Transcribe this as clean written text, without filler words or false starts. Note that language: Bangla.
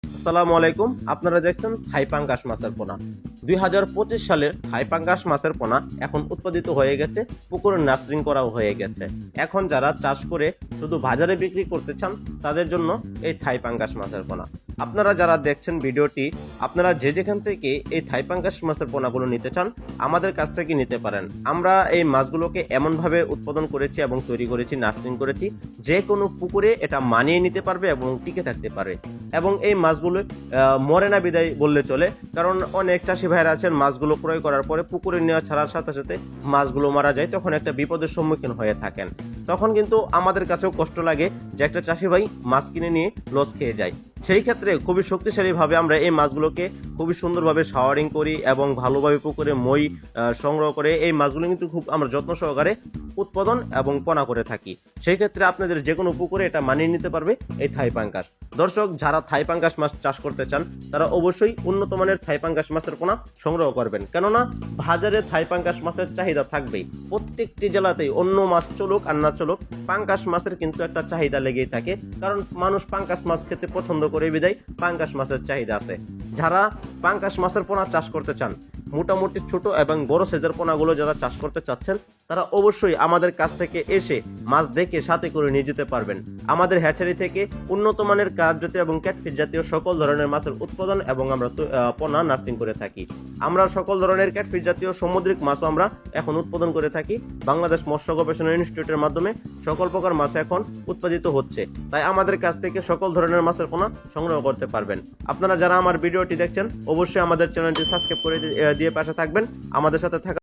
আসসালামু আলাইকুম। আপনারা দেখছেন থাই পাঙ্গাস মাছের পোনা। 2025 সালের থাই পাঙ্গাস মাছের পোনা এখন উৎপাদিত হয়ে গেছে, পুকুরে নার্সিং করাও হয়ে গেছে। এখন যারা চাষ করে শুধু বাজারে বিক্রি করতে চান তাদের জন্য এই থাই পাঙ্গাস মাছের পোনা। আপনারা যারা দেখছেন ভিডিওটি, আপনারা যে যেখান থেকে এই থাই পাঙ্গাস মাছের পোনাগুলো নিতে চান আমাদের কাছ থেকে নিতে পারেন। আমরা এই মাছগুলোকে এমনভাবে উৎপাদন করেছি এবং তৈরি করেছি, নার্সিং করেছি, যে কোনো পুকুরে এটা মানিয়ে নিতে পারবে এবং টিকে থাকতে পারে। এবং এই মাছগুলো মরে না বিদায় বললে চলে, কারণ অনেক চাষি ভাইরা আছেন মাছগুলো ক্রয় করার পরে পুকুরে নেওয়া ছাড়ার সাথে সাথে মাছগুলো মারা যায়, তখন একটা বিপদের সম্মুখীন হয়ে থাকেন। তখন কিন্তু আমাদের কাছেও কষ্ট লাগে যে একটা চাষি ভাই মাছ কিনে নিয়ে লস খেয়ে যায়। সেই ক্ষেত্রে খুবই শক্তিশালীভাবে আমরা এই মাছগুলোকে খুবই সুন্দরভাবে শাওয়ারিং করি এবং ভালোভাবে পুকুরে মই সংগ্রহ করে এই মাছগুলো কিন্তু খুব আমরা যত্ন সহকারে উৎপাদন এবং পোনা করে থাকি। সেই ক্ষেত্রে আপনাদের যে কোনো পুকুরে এটা মানিয়ে নিতে পারবে এই থাই পাঙ্গাস। দর্শক, যারা থাই পাঙ্গাস মাছ চাষ করতে চান তারা অবশ্যই উন্নত মানের থাই পাঙ্গাস মাছের পোনা সংগ্রহ করবেন, কেননা বাজারে থাই পাঙ্গাস মাছের চাহিদা থাকবেই। প্রত্যেকটি জেলাতেই অন্য মাছ চলুক আর না চলুক, পাঙ্গাস মাছের কিন্তু একটা চাহিদা লেগেই থাকে, কারণ মানুষ পাঙ্গাস মাছ খেতে পছন্দ করে বিদায় পাঙ্গাস মাছের চাহিদা আছে। যারা পাঙ্গাস মাছের পোনা চাষ করতে চান, মোটামুটি ছোট এবং বড় সাইজের পোনাগুলো যারা চাষ করতে চাচ্ছেন তারা অবশ্যই আমাদের কাছ থেকে এসে মাছ দেখে সাথে করে নিয়ে যেতে পারবেন। আমাদের হ্যাচারি থেকে উন্নত মানের কার্প জাতীয় এবং ক্যাটফিশ জাতীয় সকল ধরনের মাছের উৎপাদন এবং আমরা পোনা নার্সিং করে থাকি। আমরা সকল ধরনের ক্যাটফিশ জাতীয় সামুদ্রিক মাছও আমরা এখন উৎপাদন করে থাকি। বাংলাদেশ মৎস্য গবেষণা ইনস্টিটিউটের মাধ্যমে সকল প্রকার মাছ এখন উৎপাদিত হচ্ছে, তাই আমাদের কাছ থেকে সকল ধরনের মাছের পোনা সংগ্রহ করতে পারবেন। আপনারা যারা আমার ভিডিওটি দেখছেন অবশ্যই আমাদের চ্যানেলটি সাবস্ক্রাইব করে দিয়ে পাশে থাকবেন। আমাদের সাথে থাকা